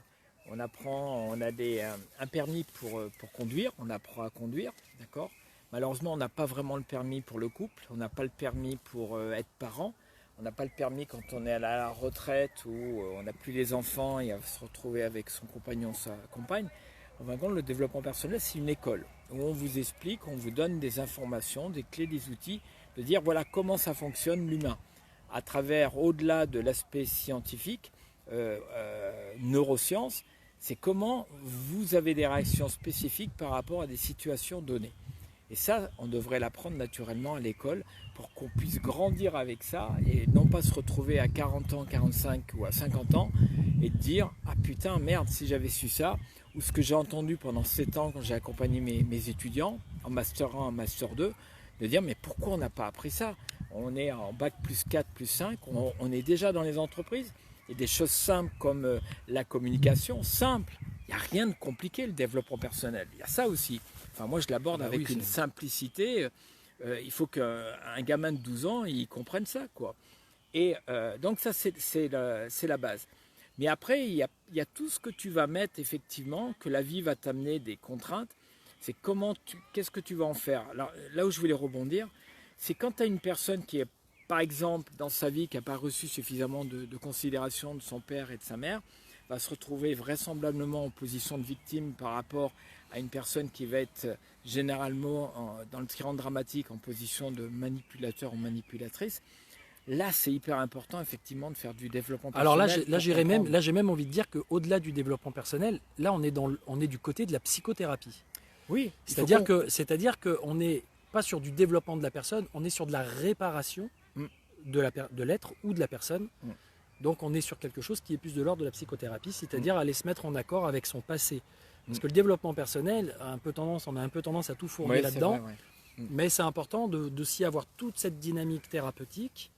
On apprend, on a un permis pour conduire, on apprend à conduire, d'accord. Malheureusement, on n'a pas vraiment le permis pour le couple, on n'a pas le permis pour être parent, on n'a pas le permis quand on est à la retraite ou on n'a plus les enfants et à se retrouver avec son compagnon, sa compagne. En fin de compte, le développement personnel, c'est une école où on vous explique, on vous donne des informations, des clés, des outils, de dire voilà comment ça fonctionne l'humain. À travers, au-delà de l'aspect scientifique, neurosciences, c'est comment vous avez des réactions spécifiques par rapport à des situations données. Et ça, on devrait l'apprendre naturellement à l'école pour qu'on puisse grandir avec ça et non pas se retrouver à 40 ans, 45 ou à 50 ans et dire « Ah putain, merde, si j'avais su ça » ou ce que j'ai entendu pendant 7 ans quand j'ai accompagné mes étudiants en Master 1, en Master 2, de dire « Mais pourquoi on n'a pas appris ça ? On est en bac plus 4, plus 5, on est déjà dans les entreprises. Et des choses simples comme la communication, simple. Il n'y a rien de compliqué, le développement personnel. Il y a ça aussi. Enfin, moi, je l'aborde avec une simplicité. Il faut qu'un gamin de 12 ans, il comprenne ça, quoi. Et donc, ça, c'est la base. Mais après, il y a tout ce que tu vas mettre, effectivement, que la vie va t'amener des contraintes. C'est qu'est-ce que tu vas en faire. Alors, là où je voulais rebondir, c'est quand tu as une personne qui est, par exemple, dans sa vie, qui n'a pas reçu suffisamment de considération de son père et de sa mère, va se retrouver vraisemblablement en position de victime par rapport à une personne qui va être généralement, dans le tyran dramatique, en position de manipulateur ou manipulatrice. Là, c'est hyper important, effectivement, de faire du développement personnel. Alors là, j'ai même envie de dire qu'au-delà du développement personnel, là, on est du côté de la psychothérapie. Oui. C'est-à-dire qu'on n'est pas sur du développement de la personne, on est sur de la réparation de l'être ou de la personne. Donc on est sur quelque chose qui est plus de l'ordre de la psychothérapie, c'est-à-dire aller se mettre en accord avec son passé. Parce que le développement personnel on a un peu tendance à tout fourrer là-dedans, mais c'est important de s'y avoir toute cette dynamique thérapeutique,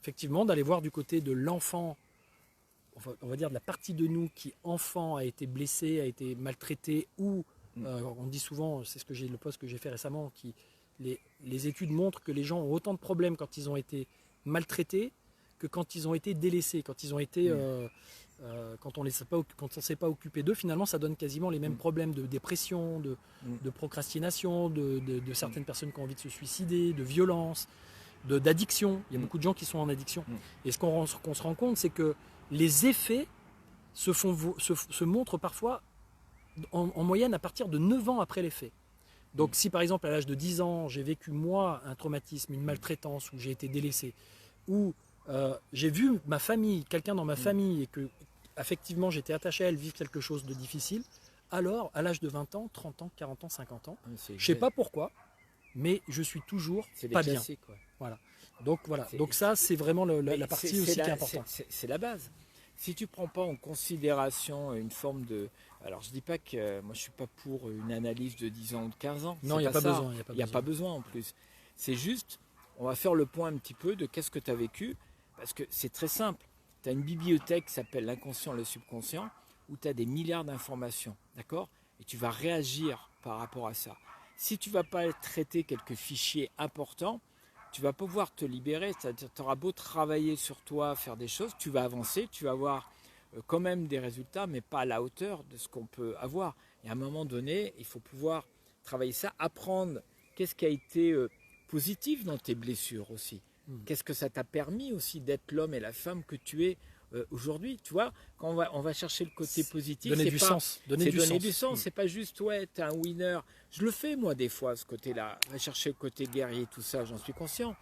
effectivement d'aller voir du côté de l'enfant, on va dire de la partie de nous qui enfant a été blessée, a été maltraitée, ou on dit souvent, c'est le post que j'ai fait récemment, les études montrent que les gens ont autant de problèmes quand ils ont été maltraités que quand ils ont été délaissés, quand ils ont été, quand on ne s'est pas occupé d'eux, finalement ça donne quasiment les mêmes problèmes de dépression, de procrastination, de certaines personnes qui ont envie de se suicider, de violence, d'addiction. Il y a beaucoup de gens qui sont en addiction. Et ce qu'on se rend compte, c'est que les effets se montrent parfois en moyenne à partir de 9 ans après les faits. Donc si par exemple à l'âge de 10 ans, j'ai vécu moi un traumatisme, une maltraitance, où j'ai été délaissé, ou j'ai vu ma famille, quelqu'un dans ma famille, et que effectivement j'étais attaché à elle vivre quelque chose de difficile, alors à l'âge de 20 ans, 30 ans, 40 ans, 50 ans, je ne sais pas pourquoi, mais je suis toujours pas bien. Voilà. Donc ça c'est vraiment la partie aussi qui est importante. C'est la base. si tu ne prends pas en considération une forme de... Alors je ne dis pas que moi je ne suis pas pour une analyse de 10 ans ou de 15 ans. Non, il n'y a pas besoin. Il n'y a pas besoin en plus. C'est juste, on va faire le point un petit peu de qu'est-ce que tu as vécu, parce que c'est très simple. Tu as une bibliothèque qui s'appelle l'inconscient et le subconscient, où tu as des milliards d'informations, d'accord? Et tu vas réagir par rapport à ça. Si tu ne vas pas traiter quelques fichiers importants, tu vas pouvoir te libérer, c'est-à-dire tu auras beau travailler sur toi, faire des choses, tu vas avancer, tu vas avoir quand même des résultats, mais pas à la hauteur de ce qu'on peut avoir. Et à un moment donné, il faut pouvoir travailler ça, apprendre qu'est-ce qui a été positif dans tes blessures aussi. Qu'est-ce que ça t'a permis aussi d'être l'homme et la femme que tu es aujourd'hui, tu vois, quand on va chercher le côté positif, donner du sens. Donner du sens, c'est pas juste, ouais, t'es un winner. Je le fais, moi, des fois, ce côté-là. On va chercher le côté guerrier, tout ça, j'en suis conscient.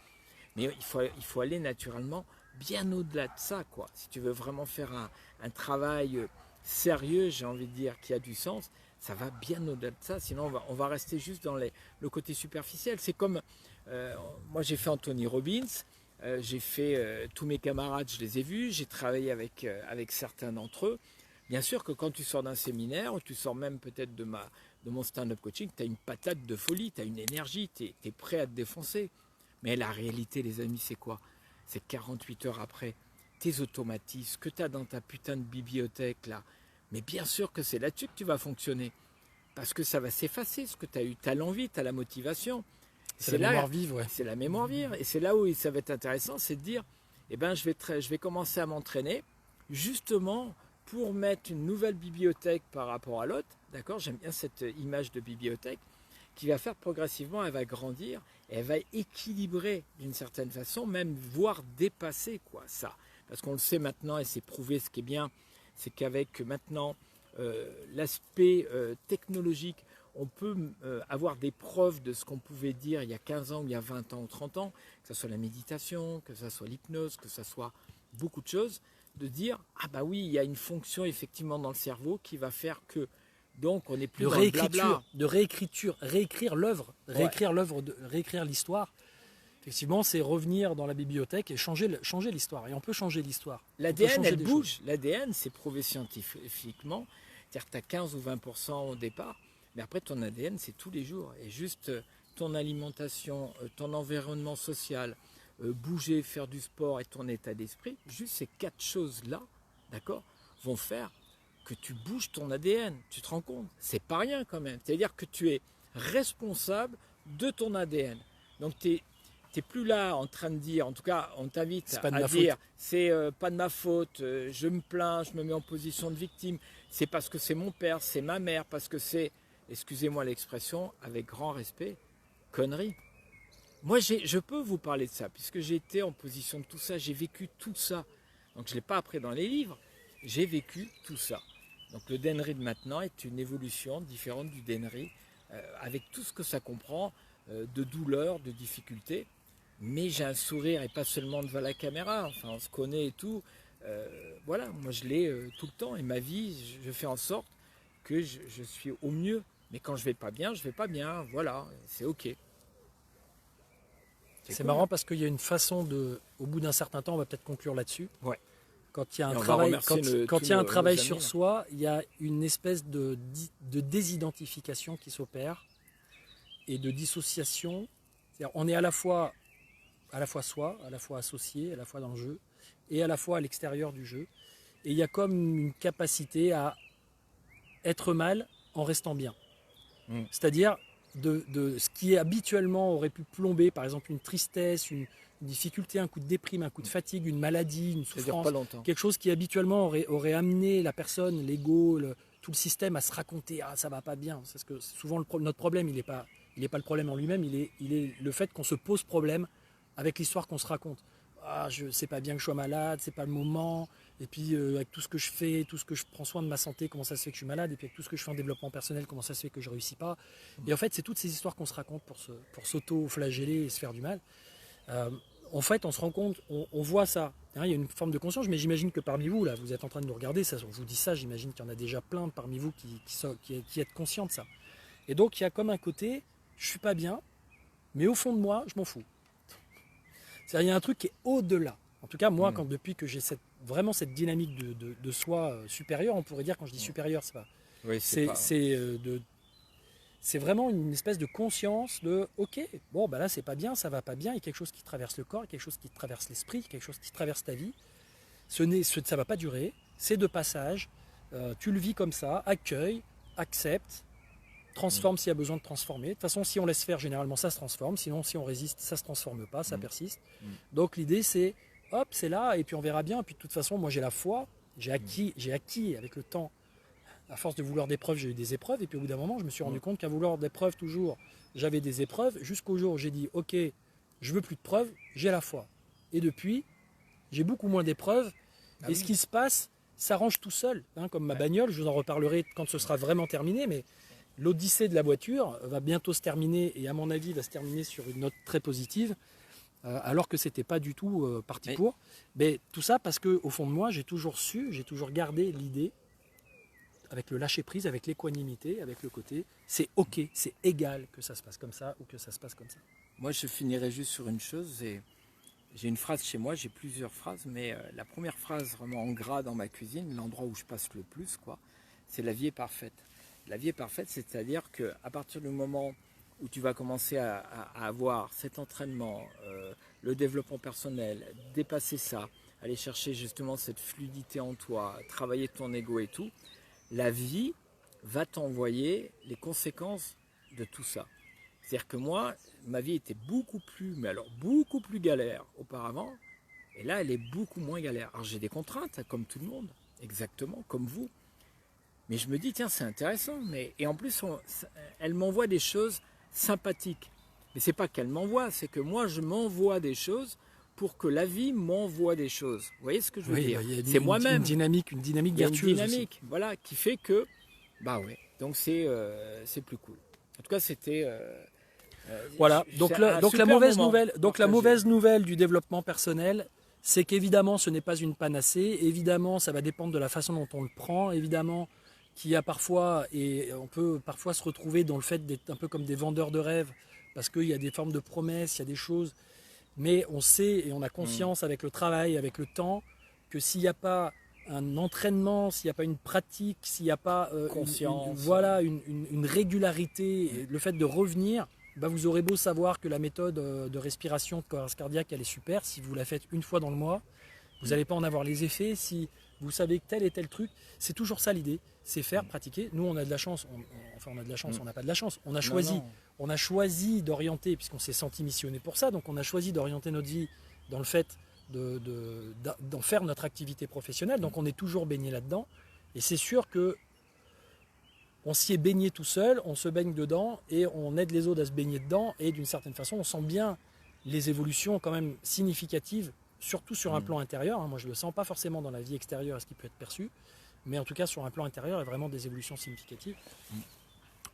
Mais il faut aller naturellement bien au-delà de ça, quoi. Si tu veux vraiment faire un travail sérieux, j'ai envie de dire, qui a du sens, ça va bien au-delà de ça. Sinon, on va rester juste dans le côté superficiel. C'est comme, moi, j'ai fait Anthony Robbins. J'ai fait tous mes camarades, je les ai vus, j'ai travaillé avec certains d'entre eux. Bien sûr que quand tu sors d'un séminaire, ou tu sors même peut-être de mon stand-up coaching, tu as une patate de folie, tu as une énergie, tu es prêt à te défoncer. Mais la réalité, les amis, c'est quoi? C'est 48 heures après, tes automatismes, que tu as dans ta putain de bibliothèque là. Mais bien sûr que c'est là-dessus que tu vas fonctionner. Parce que ça va s'effacer, ce que tu as eu. Tu as l'envie, tu as la motivation. C'est la mémoire vive, ouais. C'est la mémoire vive. Et c'est là où ça va être intéressant, c'est de dire, eh ben, je vais commencer à m'entraîner, justement, pour mettre une nouvelle bibliothèque par rapport à l'autre. D'accord? J'aime bien cette image de bibliothèque qui va faire progressivement, elle va grandir, et elle va équilibrer d'une certaine façon, même voire dépasser quoi, ça. Parce qu'on le sait maintenant, et c'est prouvé, ce qui est bien, c'est qu'avec maintenant l'aspect technologique, on peut avoir des preuves de ce qu'on pouvait dire il y a 15 ans, ou il y a 20 ans, ou 30 ans, que ce soit la méditation, que ce soit l'hypnose, que ce soit beaucoup de choses, de dire, ah bah oui, il y a une fonction effectivement dans le cerveau qui va faire que, donc on n'est plus dans le blabla. De réécriture, réécrire l'œuvre, réécrire l'histoire. Effectivement, c'est revenir dans la bibliothèque et changer l'histoire. Et on peut changer l'histoire. L'ADN, elle bouge. L'ADN, c'est prouvé scientifiquement. C'est-à-dire que tu as 15 ou 20% au départ. Mais après, ton ADN, c'est tous les jours. Et juste ton alimentation, ton environnement social, bouger, faire du sport et ton état d'esprit, juste ces 4 choses-là, d'accord, vont faire que tu bouges ton ADN. Tu te rends compte? C'est pas rien quand même. C'est-à-dire que tu es responsable de ton ADN. Donc, tu n'es plus là en train de dire, en tout cas, on t'invite à dire, c'est pas de ma faute, je me plains, je me mets en position de victime, c'est parce que c'est mon père, c'est ma mère, parce que c'est, excusez-moi l'expression, avec grand respect, connerie. Moi, je peux vous parler de ça, puisque j'ai été en position de tout ça, j'ai vécu tout ça. Donc, je ne l'ai pas appris dans les livres, j'ai vécu tout ça. Donc, le Dennery de maintenant est une évolution différente du Dennery, avec tout ce que ça comprend, de douleur, de difficultés. Mais j'ai un sourire, et pas seulement devant la caméra, enfin, on se connaît et tout. Voilà, moi, je l'ai tout le temps, et ma vie, je fais en sorte que je suis au mieux. Mais quand je vais pas bien, voilà, c'est ok. C'est cool. Marrant parce qu'il y a une façon de, au bout d'un certain temps, on va peut-être conclure là-dessus. Ouais. Quand il y a un travail, quand il y a un travail sur soi, il y a une espèce de désidentification qui s'opère et de dissociation. C'est-à-dire, on est à la fois soi, à la fois associé, à la fois dans le jeu et à la fois à l'extérieur du jeu. Et il y a comme une capacité à être mal en restant bien. C'est-à-dire de ce qui habituellement aurait pu plomber, par exemple une tristesse, une difficulté, un coup de déprime, un coup de fatigue, une maladie, une souffrance, quelque chose qui habituellement aurait amené la personne, l'ego, tout le système à se raconter « Ah, ça va pas bien ». Parce que souvent notre problème, il n'est pas le problème en lui-même, il est le fait qu'on se pose problème avec l'histoire qu'on se raconte. Ah, je sais pas bien que je sois malade, c'est pas le moment. Et puis avec tout ce que je fais, tout ce que je prends soin de ma santé, comment ça se fait que je suis malade? Et puis avec tout ce que je fais en développement personnel, comment ça se fait que je réussis pas? Et en fait, c'est toutes ces histoires qu'on se raconte pour s'auto-flageller et se faire du mal. En fait, on se rend compte, on voit ça. Il y a une forme de conscience, mais j'imagine que parmi vous, là, vous êtes en train de nous regarder, ça, on vous dit ça, j'imagine qu'il y en a déjà plein parmi vous qui êtes conscients de ça. Et donc, il y a comme un côté, je suis pas bien, mais au fond de moi, je m'en fous. C'est-à-dire, il y a un truc qui est au-delà. En tout cas, moi, depuis que j'ai vraiment cette dynamique de soi supérieur, on pourrait dire, quand je dis supérieur, c'est pas. Oui, C'est vraiment une espèce de conscience de ok, bon bah là c'est pas bien, ça va pas bien, il y a quelque chose qui traverse le corps, il y a quelque chose qui traverse l'esprit, quelque chose qui traverse ta vie. Ça va pas durer, c'est de passage, tu le vis comme ça, accueille, accepte, transforme s'il y a besoin de transformer. De toute façon, si on laisse faire, généralement ça se transforme, sinon si on résiste, ça se transforme pas, ça persiste. Donc l'idée c'est hop, c'est là, et puis on verra bien, et puis de toute façon, moi j'ai la foi, j'ai acquis avec le temps. À force de vouloir des preuves, j'ai eu des épreuves. Et puis au bout d'un moment, je me suis rendu compte qu'à vouloir des preuves toujours, j'avais des épreuves. Jusqu'au jour où j'ai dit, ok, je veux plus de preuves, j'ai la foi. Et depuis, j'ai beaucoup moins d'épreuves. Et ce qui se passe s'arrange tout seul. Hein, comme ma bagnole, je vous en reparlerai quand ce sera vraiment terminé. Mais l'odyssée de la voiture va bientôt se terminer. Et à mon avis, va se terminer sur une note très positive. Alors que c'était pas du tout parti pour. Mais tout ça parce qu'au fond de moi, j'ai toujours gardé l'idée, avec le lâcher-prise, avec l'équanimité, avec le côté, c'est ok, c'est égal que ça se passe comme ça ou que ça se passe comme ça. Moi, je finirai juste sur une chose. J'ai une phrase chez moi, j'ai plusieurs phrases, mais la première phrase vraiment en gras dans ma cuisine, l'endroit où je passe le plus, c'est la vie est parfaite. La vie est parfaite, c'est-à-dire qu'à partir du moment où tu vas commencer à avoir cet entraînement, le développement personnel, dépasser ça, aller chercher justement cette fluidité en toi, travailler ton ego et tout, la vie va t'envoyer les conséquences de tout ça. C'est-à-dire que moi, ma vie était beaucoup plus galère auparavant, et là, elle est beaucoup moins galère. Alors j'ai des contraintes, comme tout le monde, exactement, comme vous. Mais je me dis, tiens, c'est intéressant. Et en plus, elle m'envoie des choses sympathiques. Mais c'est pas qu'elle m'envoie, c'est que moi, je m'envoie des choses pour que la vie m'envoie des choses. Vous voyez ce que je veux dire? C'est moi-même. Une dynamique vertueuse. Une dynamique, voilà, qui fait que, donc c'est plus cool. En tout cas, c'était. Voilà. Donc la mauvaise nouvelle du développement personnel, c'est qu'évidemment, ce n'est pas une panacée. Évidemment, ça va dépendre de la façon dont on le prend. Évidemment, qu'il y a parfois, et on peut parfois se retrouver dans le fait d'être un peu comme des vendeurs de rêves, parce qu'il y a des formes de promesses, il y a des choses. Mais on sait et on a conscience avec le travail, avec le temps, que s'il n'y a pas un entraînement, s'il n'y a pas une pratique, s'il n'y a pas une régularité, le fait de revenir, vous aurez beau savoir que la méthode de respiration de cohérence cardiaque, elle est super. Si vous la faites une fois dans le mois, vous n'allez pas en avoir les effets. Si vous savez que tel et tel truc, c'est toujours ça l'idée, c'est faire, pratiquer. Nous, on a de la chance, on n'a pas de la chance. On a choisi d'orienter, puisqu'on s'est senti missionné pour ça, donc on a choisi d'orienter notre vie dans le fait d'en faire notre activité professionnelle. Donc on est toujours baigné là-dedans. Et c'est sûr que on s'y est baigné tout seul, on se baigne dedans et on aide les autres à se baigner dedans. Et d'une certaine façon, on sent bien les évolutions quand même significatives, surtout sur un plan intérieur. Moi, je ne le sens pas forcément dans la vie extérieure, ce qui peut être perçu. Mais en tout cas, sur un plan intérieur, il y a vraiment des évolutions significatives.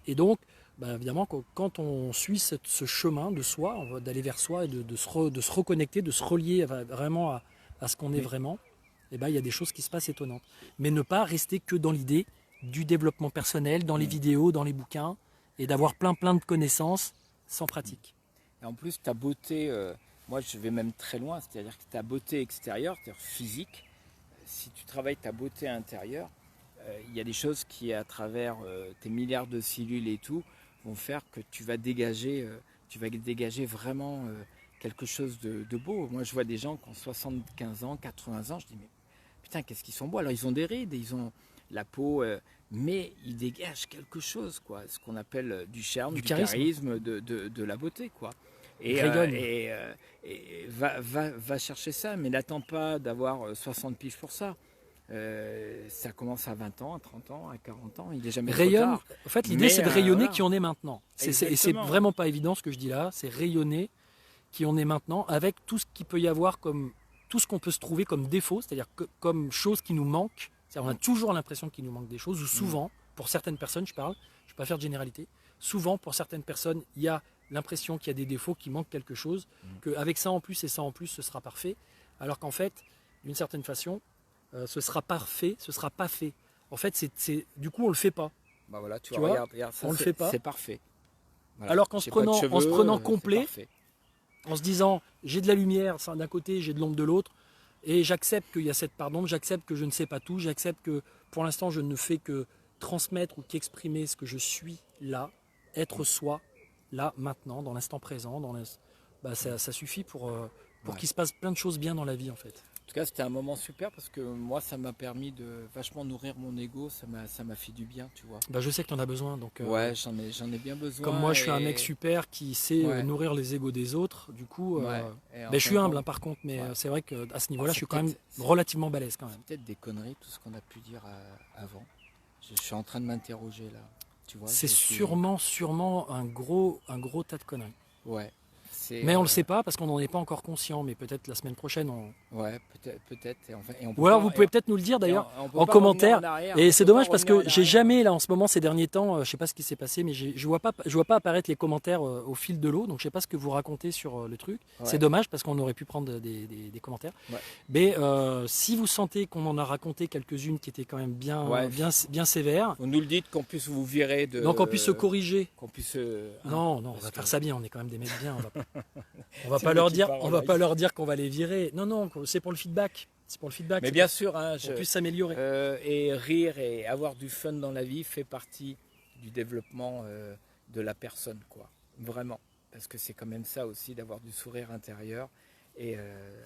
Et donc, évidemment, quand on suit ce chemin de soi, d'aller vers soi et de se reconnecter, de se relier vraiment à ce qu'on est vraiment, il y a des choses qui se passent étonnantes. Mais ne pas rester que dans l'idée du développement personnel, dans les vidéos, dans les bouquins, et d'avoir plein de connaissances sans pratique. Et en plus, ta beauté, moi je vais même très loin, c'est-à-dire que ta beauté extérieure, c'est-à-dire physique, si tu travailles ta beauté intérieure, il y a des choses qui, à travers tes milliards de cellules et tout, vont faire que tu vas dégager vraiment quelque chose de beau. Moi, je vois des gens qui ont 75 ans, 80 ans, je dis, mais putain, qu'est-ce qu'ils sont beaux. Alors, ils ont des rides, ils ont la peau, mais ils dégagent quelque chose, quoi, ce qu'on appelle du charme, du charisme, de la beauté, quoi. Et va chercher ça, mais n'attends pas d'avoir 60 piges pour ça. Ça commence à 20 ans, à 30 ans, à 40 ans, il n'est jamais trop tard. En fait, l'idée, c'est de rayonner qui on est maintenant. Et c'est vraiment pas évident ce que je dis là, c'est rayonner qui on est maintenant avec tout ce qu'il peut y avoir comme, tout ce qu'on peut se trouver comme défaut, c'est-à-dire comme chose qui nous manque. On a toujours l'impression qu'il nous manque des choses, ou souvent, pour certaines personnes, je ne vais pas faire de généralité, souvent pour certaines personnes, il y a l'impression qu'il y a des défauts, qu'il manque quelque chose, qu'avec ça en plus et ça en plus, ce sera parfait. Alors qu'en fait, d'une certaine façon, ce sera parfait, ce sera pas fait. En fait, du coup, on le fait pas. Voilà, tu vois, regarde ça, on le fait pas. C'est parfait. Voilà. Alors qu'en se prenant complet, en se disant j'ai de la lumière d'un côté, j'ai de l'ombre de l'autre, Et j'accepte qu'il y a cette part d'ombre, j'accepte que je ne sais pas tout, j'accepte que pour l'instant je ne fais que transmettre ou qu'exprimer ce que je suis là, être soi, là, maintenant, dans l'instant présent. Ça suffit pour qu'il se passe plein de choses bien dans la vie en fait. En tout cas, c'était un moment super parce que moi, ça m'a permis de vachement nourrir mon ego. Ça m'a fait du bien, tu vois. Je sais que tu en as besoin. Donc, ouais, j'en ai bien besoin. Comme moi, je suis un mec super qui sait nourrir les égos des autres. Du coup, je suis humble par contre, mais c'est vrai qu'à ce niveau-là, je suis quand même relativement balèze quand même. C'est peut-être des conneries, tout ce qu'on a pu dire avant. Je suis en train de m'interroger là. Tu vois, c'est sûrement un gros tas de conneries. Ouais. Mais on ne le sait pas parce qu'on n'en est pas encore conscient, mais peut-être la semaine prochaine Ouais, peut-être. Ou alors vous pouvez peut-être nous le dire d'ailleurs en commentaire. Et c'est dommage parce que j'ai jamais là en ce moment ces derniers temps, je sais pas ce qui s'est passé, mais je vois pas apparaître les commentaires au fil de l'eau, donc je sais pas ce que vous racontez sur le truc. Ouais. C'est dommage parce qu'on aurait pu prendre des commentaires. Ouais. Mais si vous sentez qu'on en a raconté quelques-unes qui étaient quand même bien sévères, vous nous le dites qu'on puisse vous virer de. Donc on puisse se corriger. Qu'on puisse. Non, on va faire ça bien. On est quand même des mecs bien. On va pas leur dire qu'on va les virer. Non, c'est pour le feedback. C'est pour le feedback. Mais bien sûr, on puisse s'améliorer. Et rire et avoir du fun dans la vie fait partie du développement de la personne, quoi. Vraiment, parce que c'est quand même ça aussi d'avoir du sourire intérieur et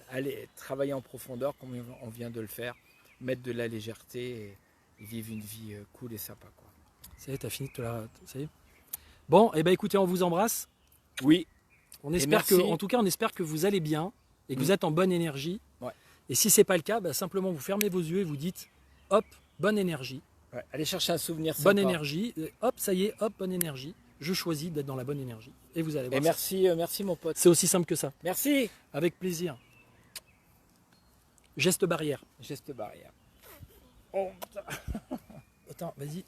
aller travailler en profondeur comme on vient de le faire, mettre de la légèreté et vivre une vie cool et sympa, quoi. Ça y est, t'as fini de te la. Ça y est. Bon, et écoutez, on vous embrasse. Oui. En tout cas, on espère que vous allez bien et que vous êtes en bonne énergie. Ouais. Et si c'est pas le cas, simplement vous fermez vos yeux et vous dites hop, bonne énergie. Ouais. Allez chercher un souvenir sympa. Bonne énergie. Hop, ça y est, hop, bonne énergie. Je choisis d'être dans la bonne énergie. Et vous allez voir. Et merci mon pote. C'est aussi simple que ça. Merci. Avec plaisir. Geste barrière. Geste barrière. Oh, attends, vas-y.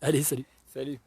Allez, salut. Salut.